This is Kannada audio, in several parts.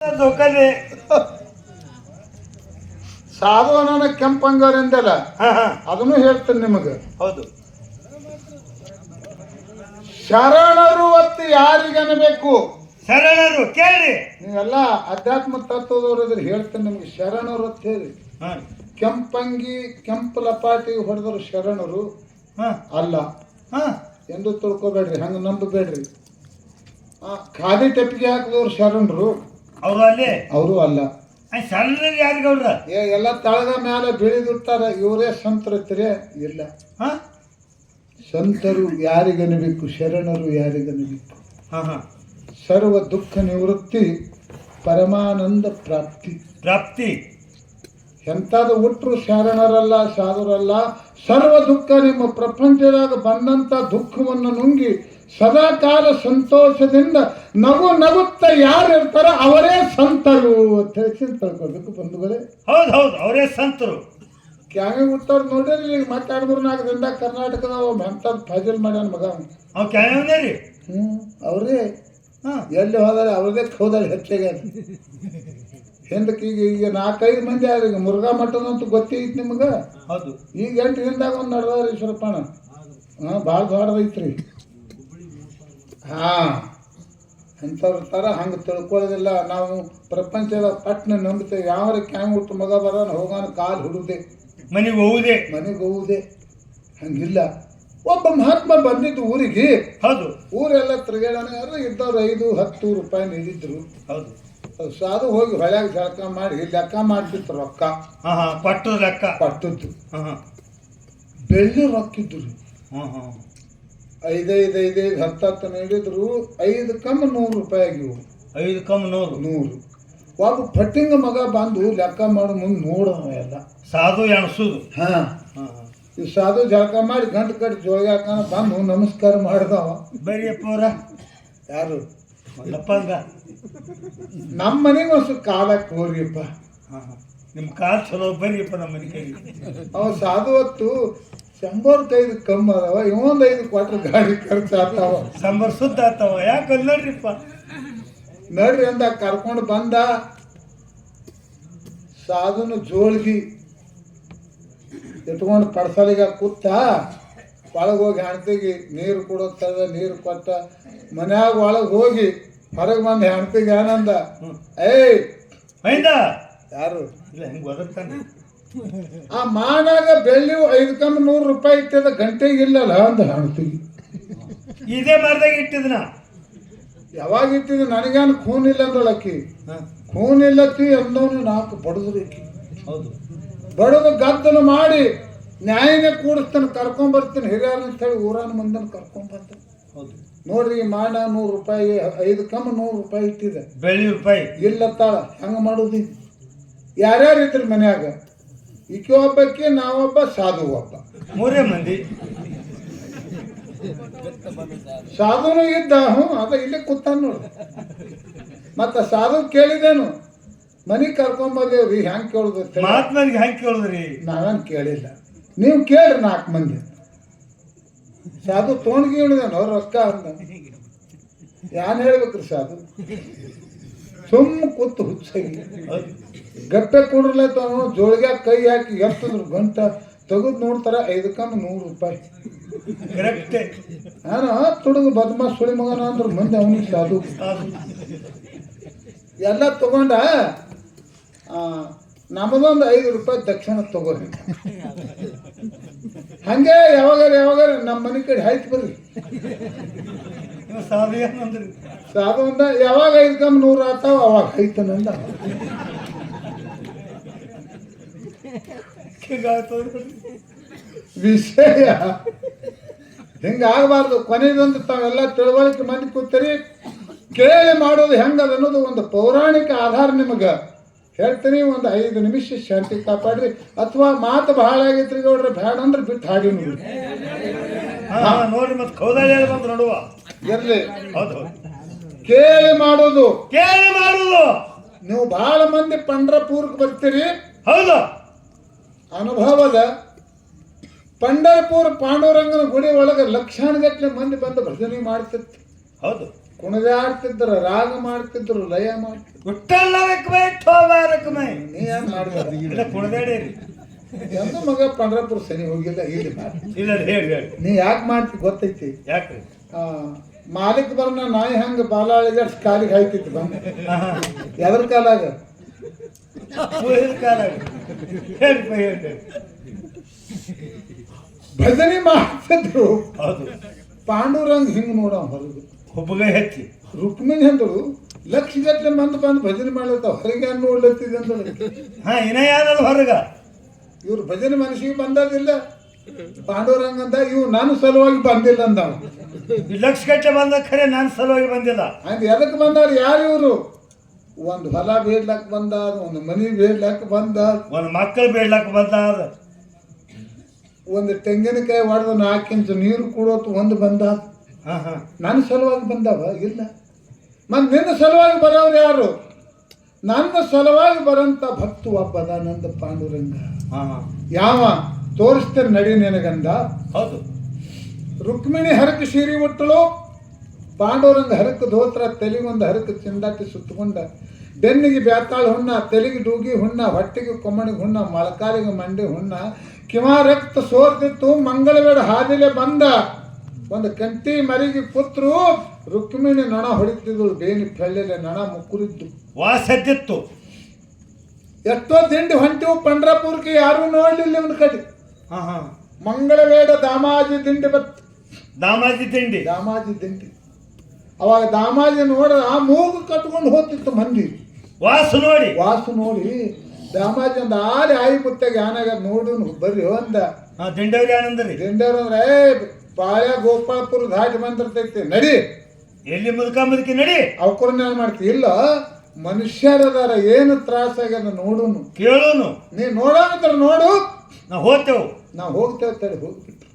ದೋಖಲೆ ಸಾಧು ಅನ್ನೋನ ಕೆಂಪಂಗರಿಂದಲ್ಲ ಅದನ್ನು ಹೇಳ್ತೇನೆ ನಿಮಗೆ. ಹೌದು, ಶರಣರು ಹೊತ್ತು ಯಾರಿಗನಬೇಕು? ಶರಣರು ಕೇಳಿ. ನೀವೆಲ್ಲ ಅಧ್ಯಾತ್ಮ ತತ್ವದವ್ರು ಹೇಳ್ತೇನೆ ನಿಮ್ಗೆ. ಶರಣರು ಅಂತ ಹೇಳಿ ಕೆಂಪಂಗಿ ಕೆಂಪು ಲಪಾಟಿ ಹೊಡೆದ್ರು ಶರಣರು ಅಲ್ಲ ಎಂದು ತಿಳ್ಕೊಬೇಡ್ರಿ, ಹಂಗ ನಂಬಬೇಡ್ರಿ. ಖಾಲಿ ಟೆಪ್ಪಿಗೆ ಹಾಕಿದವ್ರು ಶರಣರು, ಅವರು ಅಲ್ಲೇ ಅವರು ಅಲ್ಲ. ಶರಣರು ಯಾರಿಗವ್ರ ಎಲ್ಲ ತಳಗ ಮೇಲೆ ಬೆಳೆದಿರ್ತಾರ, ಇವರೇ ಸಂತರತ್ತಿರೇ ಇಲ್ಲ. ಸಂತರು ಯಾರಿಗನಬೇಕು? ಶರಣರು ಯಾರಿಗನಬೇಕು? ಸರ್ವ ದುಃಖ ನಿವೃತ್ತಿ, ಪರಮಾನಂದ ಪ್ರಾಪ್ತಿ. ಪ್ರಾಪ್ತಿ ಎಂಥದ್ದು ಹುಟ್ಟರು ಶರಣರಲ್ಲ, ಸಾಧುರಲ್ಲ. ಸರ್ವ ದುಃಖ ನಿಮ್ಮ ಪ್ರಪಂಚದಾಗ ಬಂದಂಥ ದುಃಖವನ್ನು ನುಂಗಿ ಸದಾಕಾಲ ಸಂತೋಷದಿಂದ ನಗು ನಗುತ್ತ ಯಾರು ಇರ್ತಾರ ಅವರೇ ಸಂತರು ಅಂತ ಹೇಳಿ ತಿಳ್ಕೊಬೇಕು ಬಂಧುಗಳೇ. ಹೌದು ಹೌದು, ಅವರೇ ಸಂತರು. ಕ್ಯಾಮೆ ಹುಟ್ಟವ್ರು ನೋಡಿರಿ. ಈಗ ಮತ್ತೆ 2-3-4 ದಿನದಾಗ ಕರ್ನಾಟಕದ ಎಂಥದ್ದು ಫಜಲ್ ಮಾಡ್ಯಾನ ಮಗ. ಕ್ಯಾಮೇ ಅವ್ರೇ ಎಲ್ಲಿ ಹೋದಾರೆ ಅವ್ರದೇ ಹೋದಾರೆ ಹೆಚ್ಚಿಗೆ. ಹಿಂದಕ್ಕೆ ಈಗ 4-5 ಮಂದಿ ಆದ್ರೆ ಈಗ ಮುರುಘಾ ಮಠದಂತೂ ಗೊತ್ತೈತಿ ನಿಮ್ಗೆ. ಹೌದು, ಈಗ 8 ದಿನದಾಗ ಒಂದು ನಡೆದವ್ರಿ ಸ್ವಲ್ಪಣ. ಭಾಳ ದೊಡ್ಡದೈತ್ರಿ. ಎಂಥವ್ರ ಥರ ಹಂಗೆ ತಿಳ್ಕೊಳ್ಳೋದಿಲ್ಲ. ನಾವು ಪ್ರಪಂಚದ ಪಟ್ನ ನಂಬ್ತೇವೆ. ಯಾವ ಕ್ಯಾಂಗ್ ಹುಟ್ಟು ಮಗ ಬರೋಣ ಹೋಗೋಣ ಕಾಲು ಹುಡುದೆ ಮನೆಗೆ ಹೋಗುದೇ ಹಂಗಿಲ್ಲ. ಒಬ್ಬ ಮಹಾತ್ಮ ಬಂದಿದ್ದು ಊರಿಗೆ. ಹೌದು, ಊರೆಲ್ಲ ತಿರುಗಾಡೋಣ. ಯಾರು ಇದ್ದವ್ರು 5-10 ರೂಪಾಯಿ ನೀಡಿದ್ರು. ಹೌದು, ಸಾಧು ಹೋಗಿ ಹೊಳ್ಯಾಗ ಜಳಕ ಮಾಡಿ ಲೆಕ್ಕ ಮಾಡ್ತಿತ್ತು ರೊಕ್ಕ. ಪಟ್ಟು ಲೆಕ್ಕ ಪಟ್ಟದ್ದು ಬೆಳ್ಳಿ ರೊಕ್ಕ ಇದ್ರು. 5-5 10 ನೀಡಿದ್ರು. 5 ಕಮ್ಮಿ 100 ರೂಪಾಯಿ ಆಗಿವು. 5 ಕಮ್ಮಿ 100. ಒಬ್ಬ ಪಟ್ಟಿಂಗ ಮಗ ಬಂದು ಲೆಕ್ಕ ಮಾಡೋ ಮುಂದೆ ನೋಡವ ಎಲ್ಲ ಸಾಧು ಎಣಸುದು. ಈ ಸಾಧು ಜಳಕ ಮಾಡಿ ಗಂಟು ಕಟ್ಟಿ ಜೋಳಿಗೆ ಹಾಕೋಣ ಬಂದು ನಮಸ್ಕಾರ ಮಾಡಿದವ. ಬರೀಪ್ಪ ಯಾರು ಮಲ್ಲಪ್ಪಂಗ ನಮ್ಮ ಮನೆಗೆ ಒಂದು ಕಾಲಕ್ಕೆ ಹೋಗ್ರಿಪ್ಪ. ನಿಮ್ಮ ಕಾಲು ಚಲೋ ಬರೀಪ್ಪ ನಮ್ಮ ಮನೆ ಕೈ. ಅವ ಸಾಧು ಹೊತ್ತು 100 ಕಮ್ಮಿ ಅದಾವ. ಇವೊಂದು 5 ಕ್ವಾರ್ಟರ್ ಗಾಡಿ ಖರ್ಚು ಆಗ್ತಾವ. ಸಂಬರ್ ಸುದ್ದ ಆಗ್ತಾವ. ಯಾಕೆ ನೋಡ್ರಿಪ್ಪ ನಡ್ರಿ ಅಂದ ಕರ್ಕೊಂಡು ಬಂದ. ಸಾಧುನು ಜೋಳ್ಗಿ ಇಟ್ಕೊಂಡು ಪಡ್ಸಲಿಗ ಕೂತ ಒಳಗೆ ಹೋಗಿ ಹೆಣ್ತಿಗೆ ನೀರು ಕೊಡೋತ್ತದ. ನೀರು ಕೊಟ್ಟ ಮನ್ಯಾಗ ಒಳಗೆ ಹೋಗಿ ಹೊರಗೆ ಬಂದು ಹೆಣ್ತಿಗೆ ಏನಂದ? ಏಯ್ ಯಾರು ಆ ಮಾನಾಗ ಬೆಳ್ಳಿ 5 ಕಮ್ಮಿ 100 ರೂಪಾಯಿ ಇಟ್ಟದ ಗಂಟೆಗೆ ಇಲ್ಲಲ್ಲ ಅಂದ ಹೆಣ್ತಿಗೆ. ಇದೇ ಮಾರ್ದಾಗ ಇಟ್ಟಿದ್ನ. ಯಾವಾಗ ಇಟ್ಟಿದ್ದು? ನನಗೇನು ಖೂನ್ ಇಲ್ಲ ಅಂದೊಳಕ್ಕಿ. ಖೂನ್ ಇಲ್ಲತ್ತಿ ಅಂದವನು 4 ಬಡದ್ರಿಕಿ. ಹೌದು, ಬಡದು ಗದ್ದಲು ಮಾಡಿ ನ್ಯಾಯನೇ ಕೂಡಿಸ್ತಾನೆ, ಕರ್ಕೊಂಬರ್ತಾನೆ ಹಿರಿಯರ್ ಅಂತ ಹೇಳಿ ಊರಾನ ಮಂದನ ಕರ್ಕೊಂಬರ್ತಾನೆ. ಹೌದು ನೋಡ್ರಿ ಮಾಡ 100 ರೂಪಾಯಿ 5 ಕಮ್ಮಿ 100 ರೂಪಾಯಿ ಇಟ್ಟಿದೆ. ಬೆಳ್ಳಿ ರೂಪಾಯಿ ಇಲ್ಲತ್ತಾಳ. ಹೆಂಗೆ ಮಾಡೋದು? ಯಾರ್ಯಾರು ಇದ್ರಿ ಮನ್ಯಾಗ? ಈಕೆ ಒಬ್ಬಕ್ಕೆ, ನಾವೊಬ್ಬ, ಸಾಧು ಒಬ್ಬ, 3 ಮಂದಿ. ಸಾಧುನು ಇದ್ದ. ಅದ ಇಲ್ಲಿ ಕೂತಾನ ನೋಡು. ಮತ್ತ ಸಾಧು ಕೇಳಿದೇನು? ಮನೆಗೆ ಕರ್ಕೊಂಬಂದೇವ್ರಿ. ಹೆಂಗೆ ಕೇಳುದು? ಮಹಾತ್ಮನಿಗೆ ಹೆಂಗೆ ಕೇಳುದ್ರಿ? ನಾವೇನು ಕೇಳಿಲ್ಲ. ನೀವು ಕೇಳ್ರಿ 4 ಮಂದಿ. ಸಾಧು ತೊಗೊಂಡ್ಗಿ ಹೇಳಿದೇನು ರೊಕ್ಕ ಅಂದ. ಯಾನ್ ಹೇಳ್ಬೇಕ್ರಿ? ಸಾಧು ಸುಮ್ಮ ಕೂತು ಹುಚ್ಚಾಗಿ ಗಪ್ಪೆ ಕೊಡ್ರಲತ್ತ. ಜೋಳಿಗೆ ಕೈ ಹಾಕಿ ಎತ್ತಿದ್ರು ಗಂಟ ತೆಗೆದು ನೋಡ್ತಾರ 5 ಕಮ್ಮಿ 100 ರೂಪಾಯಿ. ಕರೆಕ್ಟೇ. ನಾನು ತುಡುಗು ಬದ್ಮ ಸುಳಿ ಮಗನ ಅಂದ್ರು ಮಂದಿ ಅವನಿಗೆ. ಸಾಧು ಎಲ್ಲ ತಗೊಂಡ ನಮ್ಮದೊಂದು 5 ರೂಪಾಯಿ ದಕ್ಷಿಣ ತಗೋರಿ. ಹಂಗೆ ಯಾವಾಗಾರ ನಮ್ಮ ಮನೆ ಕಡೆ ಆಯ್ತು ಬರ್ರಿ. ಸಾಧು ಅಂದ ಯಾವಾಗ 5 ಕಮ್ಮಿ 100 ಆಗ್ತಾವ ಅವಾಗ ಐತನಂದ. ವಿಷಯ ಹಿಂಗಾಗಬಾರ್ದು. ಕೊನೆಯದೊಂದು ತಾವೆಲ್ಲ ತಿಳುವಳಿಕೆ ಮಂದಿ ಕೂತೀರಿ. ಕೇಳಿ ಮಾಡೋದು ಹೆಂಗದ ಅನ್ನೋದು ಒಂದು ಪೌರಾಣಿಕ ಆಧಾರ ನಿಮಗೆ ಹೇಳ್ತೀನಿ. ಒಂದು 5 ನಿಮಿಷ ಶಾಂತಿ ಕಾಪಾಡ್ರಿ. ಅಥವಾ ಮಾತು ಬಹಳ ಆಗೈತ್ರಿ ಗೌಡ್ರೆ, ಬ್ಯಾಡ ಅಂದ್ರೆ ಬಿಟ್ಟು ಹಾಡಿ ನೋಡಿ. ನೋಡ್ರಿ ಮತ್ತೆ ಕೌದಾಳಿ ಬಂದು ನೋಡುವ ಇರ್ಲಿ. ಹೌದು, ಕೇಳಿ ಮಾಡೋದು. ನೀವು ಬಹಳ ಮಂದಿ ಪಂಡ್ರಪುರಕ್ಕೆ ಬರ್ತೀರಿ. ಹೌದು, ಅನುಭವದ ಪಂಡರಪುರ ಪಾಂಡುರಂಗನ ಗುಡಿ ಒಳಗೆ ಲಕ್ಷಾನುಗಟ್ಟಲೆ ಮಂದಿ ಬಂದು ಭಜನೆ ಮಾಡ್ತಿತ್ತು. ಹೌದು, ಕುಣಿದಾಡ್ತಿದ್ರು, ರಾಗ ಮಾಡ್ತಿದ್ರು, ಲಯ ಮಾಡ್ತಿದ್ರು. ಹುಟ್ಟಲ್ಲವಕ್ಕೆ ಥೋಬಾರಕ್ಕೆ ನೀ ಏನ್ ಮಾಡಿದ ಇಲ್ಲ ಕುಣದಾಡೇರಿ ಎಂದು ಮಗ ಪಂಡ್ರಪುರ ಸನಿ ಹೋಗಿಲ್ಲ ಇಲ್ಲಿ ಮಾಡಿ. ಇಲ್ಲ ಹೇಳಿ ಹೇಳಿ ನೀ ಯಾಕೆ ಮಾಡ್ತಿ ಗೊತ್ತೈತಿ? ಯಾಕ್ರಿ ಮಾಲಿಕ್ ಬರ್ನ ನಾಯಿ ಹಂಗ ಬಾಲಾಳಿಗ ಕಾಲಿಗೆ ಹಾಯ್ತಿತ್ತು ಬಂದ ಎದ್ರ ಕಾಲಾಗ ಕಾಲ ಹೇಳಿ ಭಜನೆ ಮಾಡ್ತಿದ್ರು. ಹೌದು ಪಾಂಡುರಂಗ್ ಹಿಂಗ್ ನೋಡ ಹೊರಗೆ ಒಬ್ಬಗ ಹೆಚ್ಚಿ ರುಕ್ಮಿಣಿ ಅಂದಳು ಲಕ್ಷಗಟ್ಟಲೆ ಮಂದಿ ಬಂದು ಭಜನೆ ಮಾಡ್ಲತ್ತಾವ ಹೊರಗೆ ನೋಡ್ಲತ್ತಿದೆ ಅಂದಳು. ಹಾ ಇನ್ನ ಯಾರದು ಹೊರಗ ಇವ್ರು ಭಜನೆ ಮನಸ್ಸಿಗೆ ಬಂದದಿಲ್ಲ. ಪಾಂಡುರಂಗ ಅಂದ ಇವ್ ನಾನು ಸಲುವಾಗಿ ಬಂದಿಲ್ಲ ಅಂದವ. ಲಕ್ಷ ಗಟ್ಟಲೆ ಬಂದ ಖರೆ ನಾನು ಸಲುವಾಗಿ ಬಂದಿಲ್ಲ ಹಂಗ ಎದಕ್ ಬಂದಾರ ಯಾರು ಇವ್ರು? ಒಂದು ಹೊಲ ಬೇಡ್ಲಕ್ ಬಂದಾರ, ಒಂದು ಮನಿ ಬೇಡ್ಲಕ್ ಬಂದಾರ, ಒಂದು ಮಕ್ಕಳು ಬೇಡ್ಲಕ್ ಬಂದಾರ, ಒಂದು ತೆಂಗಿನಕಾಯಿ ಹೊಡೆದು 4 ಇಂಚು ನೀರು ಕೂಡೋತು ಒಂದು ಬಂದಾರ. ನನ್ನ ಸಲುವಾಗಿ ಬಂದವ ಇಲ್ಲ. ಮತ್ ನಿನ್ನ ಸಲುವಾಗಿ ಬರೋರು ಯಾರು? ನನ್ನ ಸಲುವಾಗಿ ಬರಂತ ಭಕ್ತು ಒಬ್ಬದ ನಂದ ಪಾಂಡುರಂಗ. ಯಾವ ತೋರಿಸ್ತೇನೆ ನಡಿ ನಿನಗಂದ. ಹೌದು ರುಕ್ಮಿಣಿ ಹರಕ ಸೀರೆ ಉಟ್ಟಳು, ಪಾಂಡುರಂಗ ಹರಕ ಧೋತ್ರ, ತೆಲಿಗೊಂದು ಹರಕ ಚಿಂದಾಟಿ ಸುತ್ತಕೊಂಡ, ಬೆನ್ನಿಗೆ ಬ್ಯಾತಾಳ ಹುಣ್ಣ, ತೆಲಿಗೆ ಡೂಗಿ ಹುಣ್ಣ, ಹೊಟ್ಟಿಗೆ ಕೊಮ್ಮಣಿಗೆ ಹುಣ್ಣ, ಮೊಳಕಾಲಿಗೆ ಮಂಡಿ ಹುಣ್ಣ, ಕಿವಾ ರಕ್ತ ಸೋರ್ತಿತ್ತು, ಮಂಗಳವೇಡ ಹಾದಿಲೆ ಬಂದ. ಒಂದು ಕಂಟಿ ಮರಿಗೆ ಪುತ್ರು ರುಕ್ಮಿಣಿ ನಣ ಹೊಡಿತಿದ್ದಳು, ಬೇನಿ ಬೆಳ್ಳೆಲೆ ನಣ ಮುಕ್ಕುರಿದ್ದು ವಾಸದ್ದಿತ್ತು. ಎಷ್ಟೋ ದಿಂಡಿ ಹೊಂಟಿವು ಪಂಡ್ರಪುರಕ್ಕೆ, ಯಾರು ನೋಡ್ಲಿಲ್ಲ ಇವನ್ ಕಡೆ. ಮಂಗಳವೇಡ ದಾಮಾಜಿ ದಿಂಡಿ ಬತ್ ದಾಮಾಜಿ ತಿಂಡಿ ದಾಮಾಜಿ ದಿಂಡಿ. ಅವಾಗ ದಾಮಾಜಿ ನೋಡ ಆ ಮೂಗು ಕಟ್ಕೊಂಡು ಹೋಗ್ತಿತ್ತು ಮಂದಿ. ವಾಸು ನೋಡಿ ದಾಮಾಜಿ ಅಂದ ಆರಿ ಆಯಿ ಮುತ್ತಾಗ ಯಾನಾಗ ನೋಡು ಬರ್ರಿ ಅಂದ. ದಿಂಡವ್ರಿ ಆನಂದ್ರಿ ದಿಂಡವ್ರು ಅಂದ್ರೆ ಪಾಳ್ಯ ಗೋಪಾಳಪುರ ದಾಟಿ ಬಂದಿರ್ತೈತಿ, ನಡಿ ಎಲ್ಲಿ ಮುದುಕಿ ನಡಿ. ಅವಕರನ್ನ ಮಾಡ್ತಿ ಇಲ್ಲ ಮನುಷ್ಯರದಾರ ಏನು ತ್ರಾಸ ಆಗ್ಯದ ನೋಡುನು ಕೇಳೋನು. ನೀ ನೋಡೋದ್ರ ನೋಡು, ನಾವು ಹೋಗ್ತೇವು. ನಾವು ಹೋಗ್ತೇವೆ ತಡಿ. ಹೋಗ್ಬಿಟ್ರು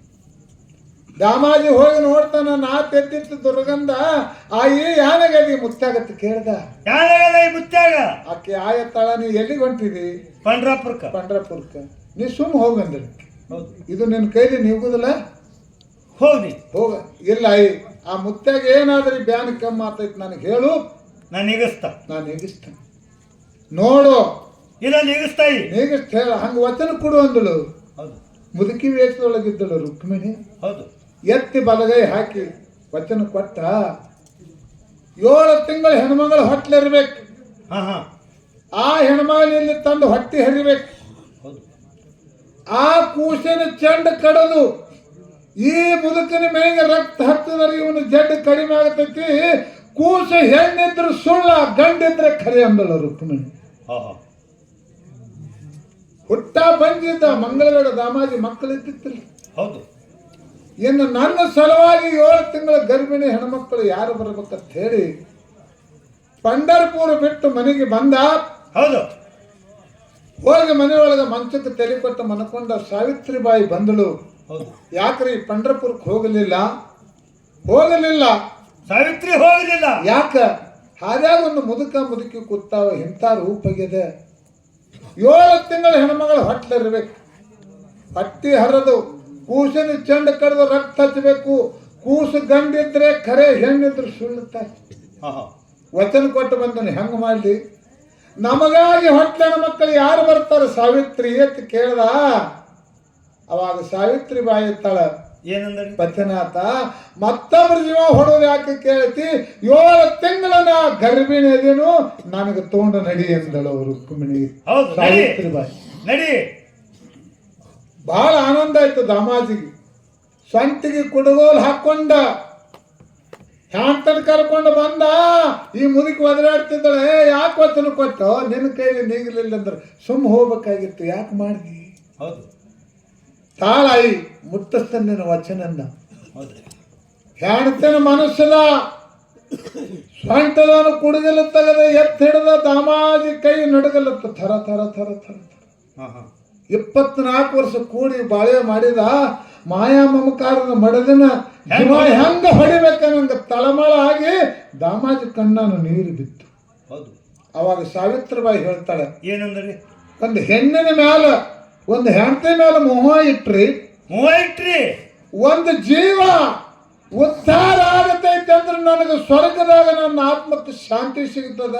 ದಾಮಾಜಿ ಹೋಗಿ ನೋಡ್ತಾನ, ನಾ ತೆದ್ದಿತ್ತು ದುರ್ಗಂಧ. ಆಯಿ ಯಾನಾಗದಿ ಮುತ್ತಾಗತ್ತ ಕೇಳ್ದ. ಯಾನಾಗದ ಈ ಮುತ್ಯಾಗ? ಆಕೆ ಆಯತ್ತಾಳ, ನೀ ಎಲ್ಲಿಗೆ ಹೊಂಟಿದಿ? ಪಂಡ್ರಪುರಕ್ಕ. ನೀ ಸುಮ್ ಹೋಗಂದ್ರಿ. ಇದು ನಿನ್ನ ಕೈಲಿ ನೀಗುದಿಲ್ಲ, ಹೋಗಿ ಹೋಗ. ಇಲ್ಲ ಆಯಿ ಆ ಮುತ್ಯಾಗ ಏನಾದ್ರಿ ಬ್ಯಾನ್ ಕಮ್ಮಿ ಆತೈತಿ ನನಗೆ ಹೇಳು, ನಾನು ನೀಗಿಸ್ತ ನೋಡು. ಇಲ್ಲ ನೀಗಿಸ್ತಾಯಿ ನೀಗಿಸ್ತ ಹೇಳ. ಹಂಗ ವಚನ ಕೊಡು ಅಂದಳು. ಮುದುಕಿ ವೇಷದೊಳಗಿದ್ದಳು ರುಕ್ಮಿಣಿ. ಹೌದು ಎತ್ತಿ ಬಲಗೈ ಹಾಕಿ ವಚನ ಕೊಟ್ಟ. 7 ತಿಂಗಳ ಹೆಣ್ಮಗಳ ಹೊಟ್ಲಿರ್ಬೇಕು, ಆ ಹೆಣ್ಮಗಳಲ್ಲಿ ತಂದು ಹೊಟ್ಟಿ ಹರಿಬೇಕು. ಆ ಕೂಸಿನ ಚೆಂಡ ಕಡದು ಈ ಮುದುಕನ ಮೇಗೆ ರಕ್ತ ಹತ್ತದರೆ ಇವನು ಜಡ್ಡು ಕಡಿಮೆ ಆಗತೈತಿ. ಕೂಸ ಹೆಣ್ಣಿದ್ರು ಸುಳ್ಳ, ಗಂಡಿದ್ರೆ ಖರೆ ಅಂದಳು ರುಕ್ಮಿಣಿ. ಹುಟ್ಟ ಬಂದಿದ್ದ ಮಂಗಳವೇಡ ದಾಮಾಜಿ ಮಕ್ಕಳಿದ್ದಿತ್ತಿಲ್ಲ. ಹೌದು ಇನ್ನು ನನ್ನ ಸಲುವಾಗಿ 7 ತಿಂಗಳ ಗರ್ಭಿಣಿ ಹೆಣ್ಮಕ್ಕಳು ಯಾರು ಬರ್ಬೇಕಂತ ಹೇಳಿ ಪಂಡರ್ಪುರ ಬಿಟ್ಟು ಮನೆಗೆ ಬಂದ. ಹೌದು ಹೋಗಿ ಮನೆಯೊಳಗೆ ಮಂಚಕ್ಕೆ ತಲೆ ಕೊಟ್ಟು ಮನಕೊಂಡ ಸಾವಿತ್ರಿಬಾಯಿ ಬಂದಳು. ಯಾಕ್ರಿ ಪಂಡರ್ಪುರಕ್ಕೆ ಹೋಗಲಿಲ್ಲ? ಸಾವಿತ್ರಿ ಹೋಗಲಿಲ್ಲ. ಯಾಕ? ಹಾದ್ಯಾಗ ಒಂದು ಮುದುಕಿ ಕೂತಾವ, ಇಂಥ ರೂಪಗಿದೆ. 7 ತಿಂಗಳ ಹೆಣ್ಮಗಳು ಹೊಟ್ಲಿರ್ಬೇಕು, ಹೊಟ್ಟಿ ಹರಿದು ಕೂಸಿನ ಚೆಂಡ ಕಡ್ದು ರಕ್ತ ಹಚ್ಚಬೇಕು. ಕೂಸು ಗಂಡಿದ್ರೆ ಖರೆ, ಹೆಣ್ಣಿದ್ರು ಸುಳ್ಳುತ್ತಾರೆ. ವಚನ ಕೊಟ್ಟು ಬಂದನು. ಹೆಂಗ ಮಾಡ್ಲಿ? ನಮಗಾಗಿ ಹೊಟ್ಲಿನ ಮಕ್ಕಳು ಯಾರು ಬರ್ತಾರೆ? ಸಾವಿತ್ರಿ ಎತ್ ಕೇಳ್ದ. ಅವಾಗ ಸಾವಿತ್ರಿ ಬಾಯಿ ಇತ್ತಾಳ, ಏನಂದ್ರೆ ಪತಿನಾಥ ಮತ್ತೊಬ್ಬರ ಜೀವ ಹೊಡೋದು ಯಾಕೆ ಕೇಳ್ತಿ? 7 ತಿಂಗಳ ನಾ ಗರ್ಭಿಣಿ ಅದೇನು, ನನಗೆ ತಗೊಂಡು ನಡಿ ಎಂದಳು ರುಕ್ಮಿಣಿ. ಸಾವಿತ್ರಿ ಬಾಯಿ ನಡಿ. ಬಹಳ ಆನಂದ ಆಯ್ತು ದಾಮಾಜಿಗೆ. ಸ್ವಂತಿಗೆ ಕುಡುಗೋಲು ಹಾಕೊಂಡ ಹ್ಯಾಂತನ ಕರ್ಕೊಂಡು ಬಂದ. ಈ ಮುದುಕಿ ಒದರಾಡ್ತಿದ್ದಾಳೆ. ಯಾಕೆ ವಚನ ಕೊಟ್ಟು ನಿನ್ನ ಕೈಲಿ ನೀಗಲಿಲ್ಲ ಅಂದ್ರೆ ಸುಮ್ಮ ಹೋಗ್ಬೇಕಾಗಿತ್ತು, ಯಾಕೆ ಮಾಡಿದಿ? ತಾಳಾಯಿ ಮುಟ್ಟಿಸ್ತಾನೆ ನಿನ್ನ ವಚನನ್ನ. ಹೆಣ್ತನ ಮನಸ್ಸದ ಸ್ವಂಟದನು ಕುಡುಗಲ ತೆಗೆದ ಎತ್ತು ಹಿಡಿದ ದಾಮಾಜಿ ಕೈ ನಡುಗಲತ್ತ ಥರ ಥರ ಥರ ಥರ ಥರ. 24 ವರ್ಷ ಕೂಡಿ ಬಾಳೆ ಮಾಡಿದ ಮಾಯಾ ಮಮಕಾರದ ಮಡದಿನ ಹೆಂಗ ಹೊಡಿಬೇಕನ್ನಂಗ ತಳಮಳ ಆಗಿ ದಾಮಾಜಿ ಕಣ್ಣನ್ನು ನೀರು ಬಿತ್ತು. ಅವಾಗ ಸಾವಿತ್ರಿಬಾಯಿ ಹೇಳ್ತಾಳೆ, ಏನಂದ್ರಿ? ಒಂದು ಹೆಣ್ಣಿನ ಮ್ಯಾಲ, ಒಂದು ಹೆಂಡತಿ ಮೇಲೆ ಮೋಹ ಇಟ್ರಿ, ಒಂದು ಜೀವ ಉದ್ಧಾರ ಆಗತೈತೆ ಅಂದ್ರೆ ನನಗೆ ಸ್ವರ್ಗದಾಗ ನನ್ನ ಆತ್ಮಕ್ಕೆ ಶಾಂತಿ ಸಿಗ್ತದ.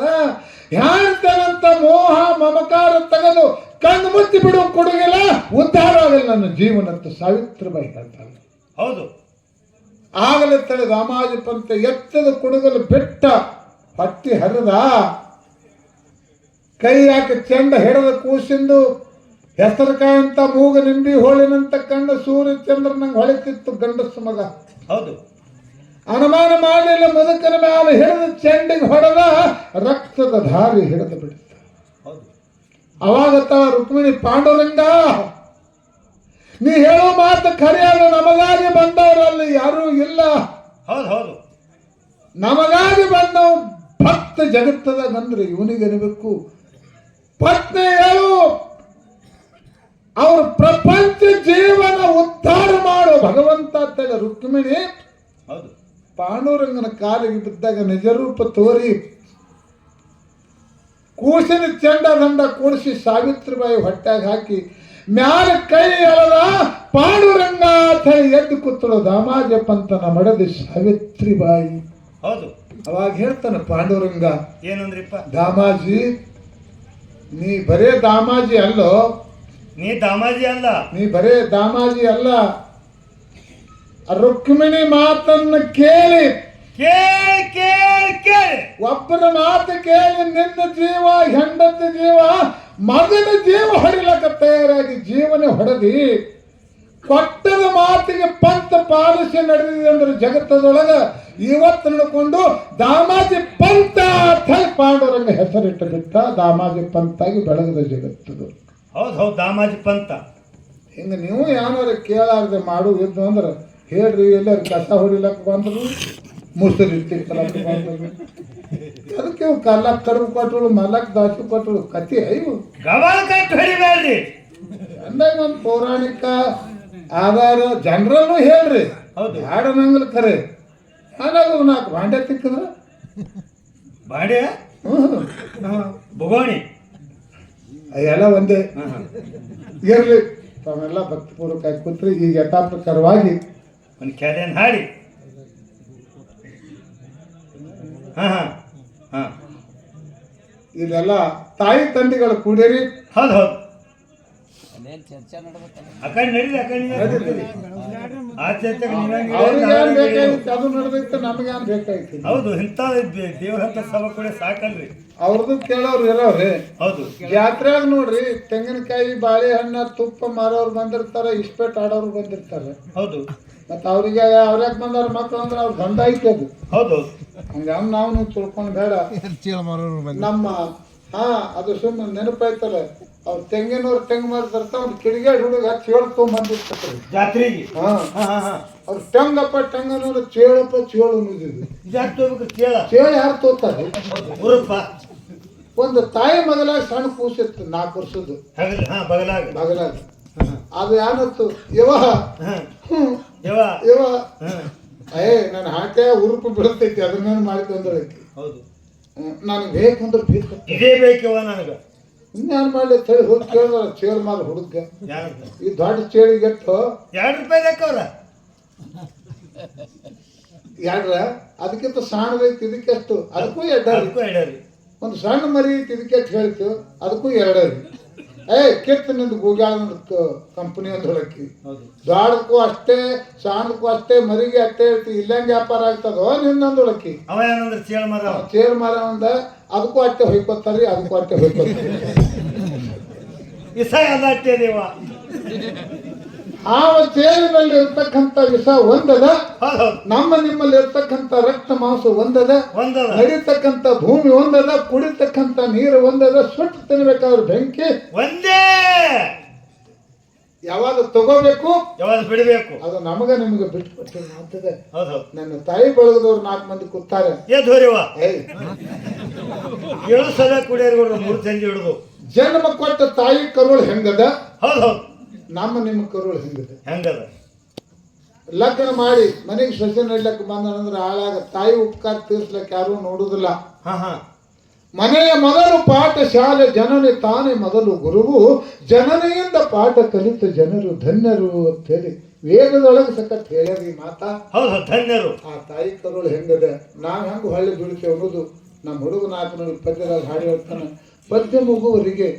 ಹೇಳ್ತೇನಂತ ಮೋಹ ಮಮಕಾರ ತೆಗೆದು ಕಣ್ಣು ಮುಚ್ಚಿ ಬಿಡು ಕೊಡುಗಿಲ್ಲ, ಉದ್ಧಾರ ಆಗಲ್ಲ ನನ್ನ ಜೀವನ ಅಂತ ಸಾವಿತ್ರಿಬಾಯಿ ಹೇಳ್ತಾಳೆ. ಹೌದು. ಆಗಲೇ ತಲೆ ರಾಮಾಜಿ ಪಂಥ ಎತ್ತದ ಕುಡುಗಲು ಬೆಟ್ಟ ಹತ್ತಿ ಹರಿದ, ಕೈ ಹಾಕಿ ಚೆಂಡ ಹಿಡದ ಕೂಸಿಂದು ಹೆಸರುಕಾಯಿ ಅಂತ ಮೂಗು ನಿಂಬಿ ಹೋಳಿನಂತ ಕಂಡು ಸೂರ್ಯ ಚಂದ್ರನಂಗೆ ಹೊಳಿತಿತ್ತು ಗಂಡಸು ಮಗ. ಹೌದು. ಅನುಮಾನ ಮಾಡಲಿಲ್ಲ, ಮುದುಕನ ಮೇಲೆ ಹಿಡಿದು ಚೆಂಡಿಗೆ ಹೊಡೆದ, ರಕ್ತದ ಧಾರಿ ಹಿಡಿದು ಬಿಡುತ್ತ. ಅವಾಗ ರುಕ್ಮಿಣಿ, ಪಾಂಡುರಂಗ ನೀ ಹೇಳೋ ಮಾತು ಖರೆಯಾದ, ನಮಗಾಗಿ ಬಂದವರಲ್ಲಿ ಯಾರೂ ಇಲ್ಲ. ಹೌದು ಹೌದು. ನಮಗಾಗಿ ಬಂದವ ಭಕ್ತ ಜಗತ್ತದಾಗ ಅಂದ್ರೆ ಇವನಿಗೆ ಅನ್ಬೇಕು. ಪತ್ನಿ ಹೇಳು, ಅವ್ರ ಪ್ರಪಂಚ ಜೀವನ ಉದ್ಧಾರ ಮಾಡೋ ಭಗವಂತ ಅಂತೇಳಿ ರುಕ್ಮಿಣಿ ಹೌದು ಪಾಂಡುರಂಗನ ಕಾಲಿಗೆ ಬಿದ್ದಾಗ ನಿಜರೂಪ ತೋರಿ ಕೂಸಿನ ಚೆಂಡ ದಂಡ ಕೂಡಿಸಿ ಸಾವಿತ್ರಿಬಾಯಿ ಹೊಟ್ಟಾಗ ಹಾಕಿ ಮ್ಯಾಲ ಕೈ ಎಳೆದ ಪಾಂಡುರಂಗ ಅಂತ ಎದ್ದು ಕೂತಳು ದಾಮಾಜ ಪಂತನ ಮಡದಿ ಸಾವಿತ್ರಿಬಾಯಿ. ಹೌದು. ಅವಾಗ ಹೇಳ್ತಾನೆ ಪಾಂಡುರಂಗ, ಏನಂದ್ರಿಪ್ಪ? ದಾಮಾಜಿ ನೀ ಬರೇ ದಾಮಾಜಿ ಅಲ್ಲೋ, ನೀ ದಾಮಾಜಿ ಅಲ್ಲ, ನೀ ಬರೇ ದಾಮಾಜಿ ಅಲ್ಲ. ರುಕ್ಮಿಣಿ ಮಾತನ್ನು ಕೇಳಿ ಒಬ್ಬರ ಮಾತು ಕೇಳಿ ನಿನ್ನ ಜೀವ, ಹೆಂಡತಿ ಜೀವ, ಮಗನ ಜೀವ ಹೊಡಿಲಕ್ಕ ತಯಾರಾಗಿ ಜೀವನ ಹೊಡೆದಿ ಕೊಟ್ಟದ ಮಾತಿಗೆ ಪಂಥ ಪಾಲಿಸಿ ನಡೆದಿದೆ ಅಂದ್ರೆ ಜಗತ್ತದೊಳಗ ಇವತ್ತು ನಡ್ಕೊಂಡು ದಾಮಾಜಿ ಪಂಥ ಪಾಂಡುರಂಗ ಹೆಸರಿಟ್ಟು ಬಿಟ್ಟ. ದಾಮಾಜಿ ಪಂಥಾಗಿ ಬೆಳಗದ ಜಗತ್ತದು. ಹೌದು ಹೌದು, ದಾಮಾಜಿ ಪಂಥ. ಹಿಂಗ ನೀವು ಯಾರು ಕೇಳಾರ್ದೆ ಮಾಡುವುದು ಅಂದ್ರೆ ಹೇಳ್ರಿ, ಎಲ್ಲರೂ ಕಸ ಹೊಡಿಲಕ್ಕ ಬಂದ್ರು, ಮುಸುರಿ ತಿರ್ಕಲಕ್ಕ ಬಂದ್ರು, ಅದಕ್ಕೆ ಕಲ್ಲಕ್ ಕಡುಬು ಕೊಟ್ಟಳು, ಮಲ್ಲಕ್ ದಾಸು ಕೊಟ್ಟಳು, ಕತಿ ಇವು ಹೊಡಿಬೇಡ್ರಿ. ಅಂದಾಗ ಒಂದು ಪೌರಾಣಿಕ ಆಧಾರ ಜನರಲ್ಲೂ ಹೇಳ್ರಿ. ಹೌದು, ಹಾಡನಂಗ್ಲ ಖರೆ ಹಾಗಾದ್ರು 4 ಬಾಂಡೆ ತಿಕ್ಕಿದ್ರ ಬಾಂಡೆ ಬೊಗೋಣಿ ಎಲ್ಲ ಒಂದೇ ಇರ್ಲಿ. ತಾವೆಲ್ಲ ಭಕ್ತಿಪೂರ್ವಕ ಕೂತ್ರಿ. ಈಗ ಯಥಾ ಪ್ರಕಾರವಾಗಿ ಒಂದು ಕ್ಯಾಲೆನ್ ಹಾಡಿ. ಇದೆಲ್ಲ ತಾಯಿ ತಂದೆಗಳು ಕೂಡಿರಿ. ಹೌದು ಹೌದು, ಆ ಕಡೆ ನಡೀರಿ, ಆ ಕಡೆ ಆ ಚರ್ಚೆಗೆ ಅದು ನಡೆದೈತೆ, ನಮಗೇನು ಬೇಕಾಯ್ತು. ಹೌದು, ಇಂಥ ದೇವ್ರಂತ ಸಭೆ ಕೂಡ ಸಾಕಲ್ರಿ. ಅವ್ರದ್ದು ಕೇಳೋರು ಇರೋವ್ರಿ. ಹೌದು, ಜಾತ್ರೆಯಾಗ ನೋಡ್ರಿ ತೆಂಗಿನಕಾಯಿ ಬಾಳೆಹಣ್ಣ ತುಪ್ಪ ಮಾರೋರು ಬಂದಿರ್ತಾರೆ, ಇಸ್ಪೇಟ್ ಆಡೋರು ಬಂದಿರ್ತಾರೆ. ಹೌದು, ಮತ್ತೆ ಅವ್ರಿಗೆ ಅವ್ರ್ಯಾಕೆ ಬಂದವ್ರ ಮಕ್ಳು ಅಂದ್ರೆ ಅವ್ರ ಗಂಡ ಐತಿ ಅದು. ಹೌದು, ಹಂಗ ನಾವು ತಿಳ್ಕೊಂಡು ಬೇಡ. ನಮ್ಮ ಅದು ಸುಮ್ಮನೆ ನೆನಪಾಯ್ತಲ್ಲ, ಅವ್ರು ತೆಂಗಿನವ್ರು ತೆಂಗು ಮಾರ್ತಾರ, ಒಂದು ಕಿಡಿಗೇಡಿ ಹುಡುಗ ಚೇಳು ತೊಗೊಂಡ್ಬಂದಿರ್ತಾರೆ ಜಾತ್ರೆಗೆ. ಅವ್ರು ಟೆಂಗಪ್ಪ ಟೆಂಗನವ್ರು ಚೇಳಪ್ಪ ಚೇಳು ಅನ್ನೋದಿದ್ರು. ಚೇಳು ಯಾರು ತೋತಾರೆ? ಒಂದು ತಾಯಿ ಮಗಲಾಗ ಸಣ್ಣ ಕೂಸಿತ್ತು 4 ವರ್ಷದ್ದು ಬಗಲಾಗ. ಅದು ಯಾನತ್ತು ಯವ ಯವ ನನ್ನ ಹಾಟೆ ಉರುಪು ಬಿಡುತ್ತೈತಿ, ಅದನ್ನ ಮಾಡಿಕೊಂಡಳೈತಿ. ನನಗೆ ಬೇಕಂದ್ರೆ ಬೇಕು, ಇದೇ ಬೇಕವ ನನಗೆ. ಇನ್ನೇನು ಮಾಡಲಿ ತಳಿ ಹೋಗಿ ಕೇಳಿದ್ರ ಚೇಳು ಮಾರ ಹುಡುಗ ಈ ದೊಡ್ಡ ಚೇಳಿಗೆ ಎಷ್ಟು ₹2 2 ಅದಕ್ಕಿಂತ ಸಣ್ಣದೈತಿ, ಇದಕ್ಕೆಷ್ಟು? ಅದಕ್ಕೂ 2. ಒಂದು ಸಣ್ಣ ಮರಿ ಐತಿ, ಇದಕ್ಕೆ ಎಷ್ಟು ಹೇಳ್ತು? ಅದಕ್ಕೂ 2. ಕೆತ್ತ ನಿಂದು ಗೂಗ್ಯಾಳ ಕಂಪನಿ ಒಂದು ಹೊಳಕ್ಕಿ ದಾಡಕ್ಕೂ ಅಷ್ಟೇ, ಸಣ್ಣಕ್ಕೂ ಅಷ್ಟೇ, ಮರಿಗೆ ಅಷ್ಟೇ ಹೇಳ್ತಿ. ಇಲ್ಲಂಗೆ ವ್ಯಾಪಾರ ಆಗ್ತದೋ ನಿನ್ನೊಂದು ಹೊಳಕ್ಕಿ ಚೇಳು ಮರ ಒಂದ, ಅದಕ್ಕೂ ಅಷ್ಟೇ ಹೊಯ್ಕೋತಾರಿ, ಅದಕ್ಕೂ ಅಷ್ಟೇ ಹೊಯ್ಕೋತಾರೆ. ಆ ಚೇಳಿನಲ್ಲಿ ಇರ್ತಕ್ಕಂಥ ವಿಷ ಒಂದದ, ನಮ್ಮ ನಿಮ್ಮಲ್ಲಿ ಇರ್ತಕ್ಕಂಥ ರಕ್ತ ಮಾಂಸ ಒಂದದ, ನಡೀತಕ್ಕಂಥ ಭೂಮಿ ಒಂದದ, ಕುಡಿತಕ್ಕಂಥ ನೀರು ಒಂದದ, ಸುಟ್ಟು ತಿನ್ಬೇಕಾದ್ರೆ ಬೆಂಕಿ ಒಂದೇ. ಯಾವಾಗ ತಗೋಬೇಕು ಯಾವಾಗ ಬಿಡಬೇಕು ಅದು ನಮಗ ನಿಮಗೆ ಬಿಟ್ಟು ಕೊಟ್ಟೆ ಆಗ್ತದೆ. ನನ್ನ ತಾಯಿ ಬಳಗದವ್ರು 4 ಮಂದಿ ಕೂತಾರೆ. ಜನ್ಮ ಕೊಟ್ಟ ತಾಯಿ ಕರುಳು ಹೆಂಗದ, ನಮ್ಮ ನಿಮ್ಮ ಕರುಳು ಹೆಂಗದ. ಲಗ್ನ ಮಾಡಿ ಮನೆಗೆ ಸೊಸೆ ನಡ್ಲಕ್ಕೆ ಬಂದ್ರೆ ಆಳಾಗ ತಾಯಿ ಉಪಕಾರ ತೀರ್ಸ್ಲಕ್ಕೆ ಯಾರು ನೋಡುದಿಲ್ಲ. ಮನೆಯ ಮೊದಲು ಪಾಠ ಶಾಲೆ, ಜನನಿ ತಾನೇ ಮೊದಲು ಗುರುವು, ಜನನಿಯಿಂದ ಪಾಠ ಕಲಿತ ಜನರು ಧನ್ಯರು ಅಂತೇಳಿ ವೇದದೊಳಗೆ ಸಖತ್ ಹೇಳ್ಯಾರ ಈ ಮಾತಾ. ಹೌದು ಧನ್ಯರು. ಆ ತಾಯಿ ಕರುಳು ಹೆಂಗದ, ನಾವು ಹೆಂಗೆ ಹೊಳ್ಳಿ ದುಡಿತೇವೆ ಅನ್ನೋದು ನಮ್ಮ ಹುಡುಗ ನಾಲ್ಕು ನೋಡಿ ಪದ್ಯದಲ್ಲಿ ಹಾಡಿ ಹೇಳ್ತಾನೆ. ಪದ್ಯ ಮುಗುವರಿಗೆ